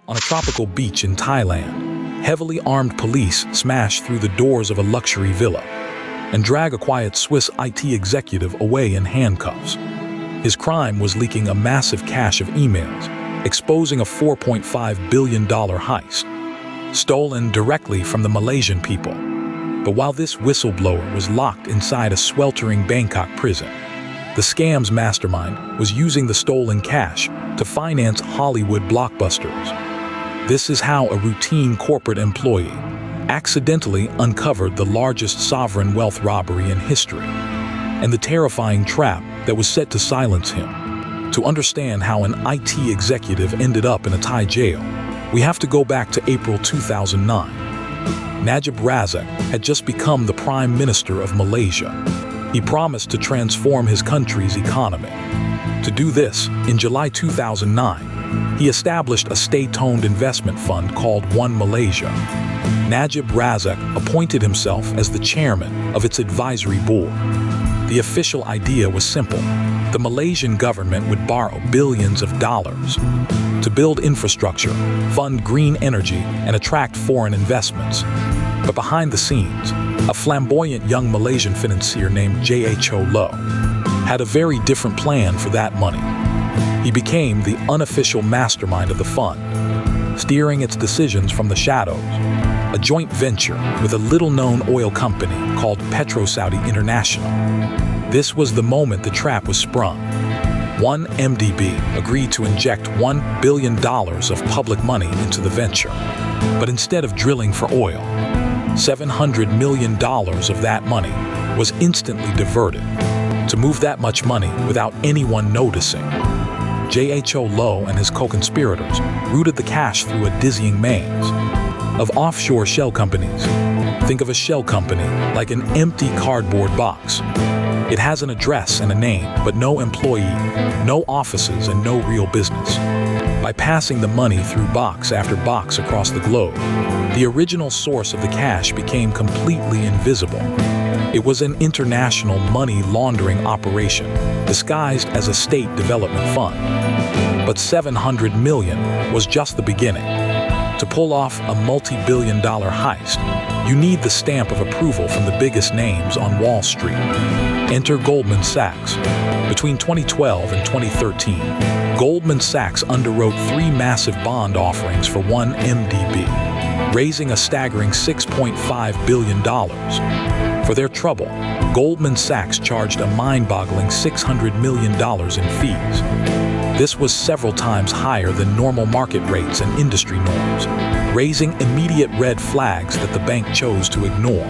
On a tropical beach in Thailand, heavily armed police smash through the doors of a luxury villa and drag a quiet Swiss IT executive away in handcuffs. His crime was leaking a massive cache of emails, exposing a $4.5 billion heist, stolen directly from the Malaysian people. But while this whistleblower was locked inside a sweltering Bangkok prison, the scam's mastermind was using the stolen cash to finance Hollywood blockbusters. This is how a routine corporate employee accidentally uncovered the largest sovereign wealth robbery in history, and the terrifying trap that was set to silence him. To understand how an IT executive ended up in a Thai jail, we have to go back to April 2009. Najib Razak had just become the Prime Minister of Malaysia. He promised to transform his country's economy. To do this, in July 2009, he established a state-owned investment fund called One Malaysia. Najib Razak appointed himself as the chairman of its advisory board. The official idea was simple. The Malaysian government would borrow billions of dollars to build infrastructure, fund green energy, and attract foreign investments. But behind the scenes, a flamboyant young Malaysian financier named Jho Low had a very different plan for that money. He became the unofficial mastermind of the fund, steering its decisions from the shadows. A joint venture with a little-known oil company called Petro-Saudi International. This was the moment the trap was sprung. One MDB agreed to inject $1 billion of public money into the venture. But instead of drilling for oil, $700 million of that money was instantly diverted. To move that much money without anyone noticing, Jho Low and his co-conspirators routed the cash through a dizzying maze of offshore shell companies. Think of a shell company like an empty cardboard box. It has an address and a name, but no employee, no offices, and no real business. By passing the money through box after box across the globe, the original source of the cash became completely invisible. It was an international money laundering operation, disguised as a state development fund. But $700 million was just the beginning. To pull off a multi-billion-dollar heist, you need the stamp of approval from the biggest names on Wall Street. Enter Goldman Sachs. Between 2012 and 2013, Goldman Sachs underwrote 3 massive bond offerings for one MDB, raising a staggering $6.5 billion. For their trouble, Goldman Sachs charged a mind-boggling $600 million in fees. This was several times higher than normal market rates and industry norms, raising immediate red flags that the bank chose to ignore.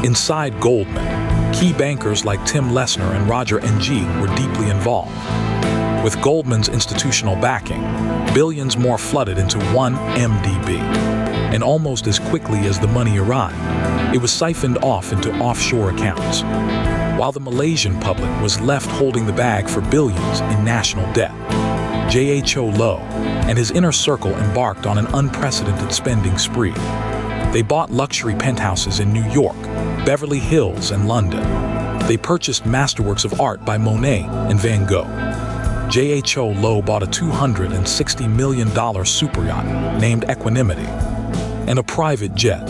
Inside Goldman, key bankers like Tim Lessner and Roger Ng were deeply involved. With Goldman's institutional backing, billions more flooded into one MDB. And almost as quickly as the money arrived, it was siphoned off into offshore accounts, while the Malaysian public was left holding the bag for billions in national debt. Jho Low and his inner circle embarked on an unprecedented spending spree. They bought luxury penthouses in New York, Beverly Hills, and London. They purchased masterworks of art by Monet and Van Gogh. Jho Low bought a $260 million superyacht named Equanimity and a private jet.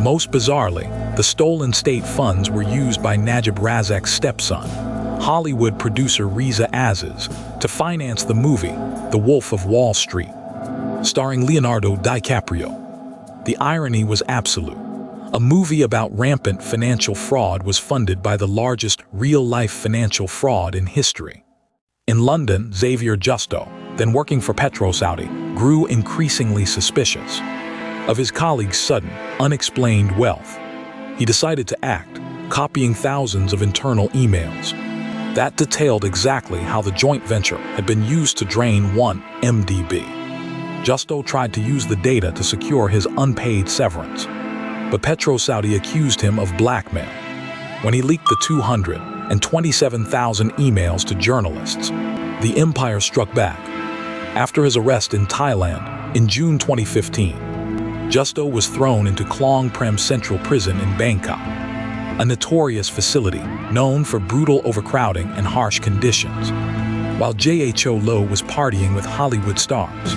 Most bizarrely, the stolen state funds were used by Najib Razak's stepson, Hollywood producer Reza Aziz, to finance the movie The Wolf of Wall Street, starring Leonardo DiCaprio. The irony was absolute. A movie about rampant financial fraud was funded by the largest real-life financial fraud in history. In London, Xavier Justo, then working for Petro-Saudi, grew increasingly suspicious of his colleagues' sudden, unexplained wealth. He decided to act, copying thousands of internal emails. That detailed exactly how the joint venture had been used to drain one MDB. Justo tried to use the data to secure his unpaid severance, but Petro-Saudi accused him of blackmail. When he leaked the 227,000 emails to journalists, the empire struck back. After his arrest in Thailand in June 2015, Justo was thrown into Klong Prem Central Prison in Bangkok, a notorious facility known for brutal overcrowding and harsh conditions. While Jho Low was partying with Hollywood stars,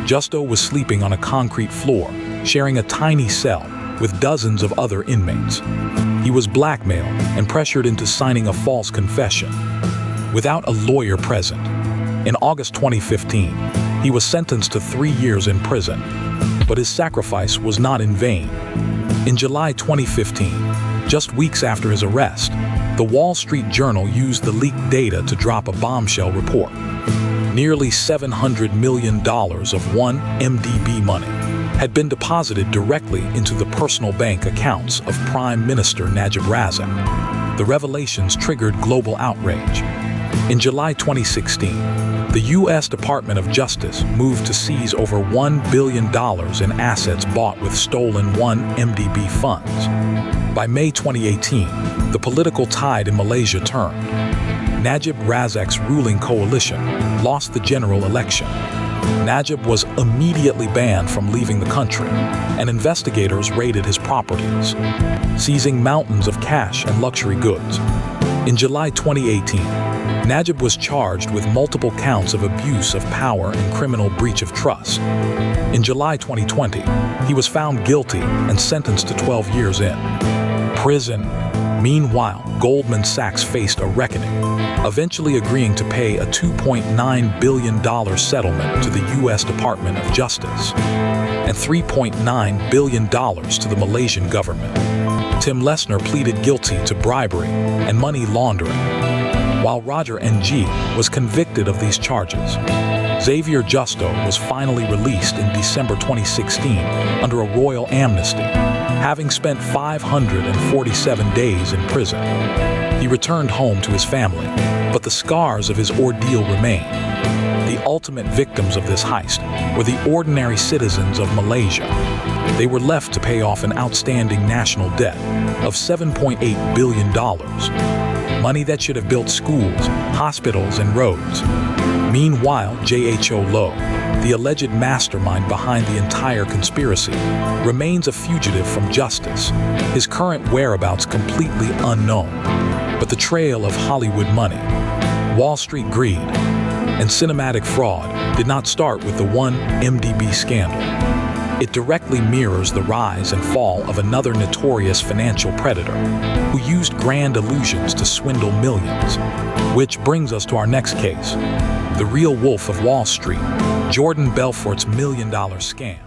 Justo was sleeping on a concrete floor, sharing a tiny cell with dozens of other inmates. He was blackmailed and pressured into signing a false confession, without a lawyer present. In August 2015, he was sentenced to 3 years in prison, but his sacrifice was not in vain. In July 2015, just weeks after his arrest, the Wall Street Journal used the leaked data to drop a bombshell report. Nearly $700 million of 1MDB money had been deposited directly into the personal bank accounts of Prime Minister Najib Razak. The revelations triggered global outrage. In July 2016, the U.S. Department of Justice moved to seize over $1 billion in assets bought with stolen 1MDB funds. By May 2018, the political tide in Malaysia turned. Najib Razak's ruling coalition lost the general election. Najib was immediately banned from leaving the country, and investigators raided his properties, seizing mountains of cash and luxury goods. In July 2018, Najib was charged with multiple counts of abuse of power and criminal breach of trust. In July 2020, he was found guilty and sentenced to 12 years in prison. Meanwhile, Goldman Sachs faced a reckoning, eventually agreeing to pay a $2.9 billion settlement to the U.S. Department of Justice and $3.9 billion to the Malaysian government. Tim Lesner pleaded guilty to bribery and money laundering, while Roger Ng was convicted of these charges. Xavier Justo was finally released in December 2016 under a royal amnesty, having spent 547 days in prison. He returned home to his family, but the scars of his ordeal remain. The ultimate victims of this heist were the ordinary citizens of Malaysia. They were left to pay off an outstanding national debt of $7.8 billion, money that should have built schools, hospitals, and roads. Meanwhile, Jho Low, the alleged mastermind behind the entire conspiracy, remains a fugitive from justice, his current whereabouts completely unknown. But the trail of Hollywood money, Wall Street greed, and cinematic fraud did not start with the 1MDB scandal. It directly mirrors the rise and fall of another notorious financial predator who used grand illusions to swindle millions. Which brings us to our next case, the real wolf of Wall Street, Jordan Belfort's $1 million scam.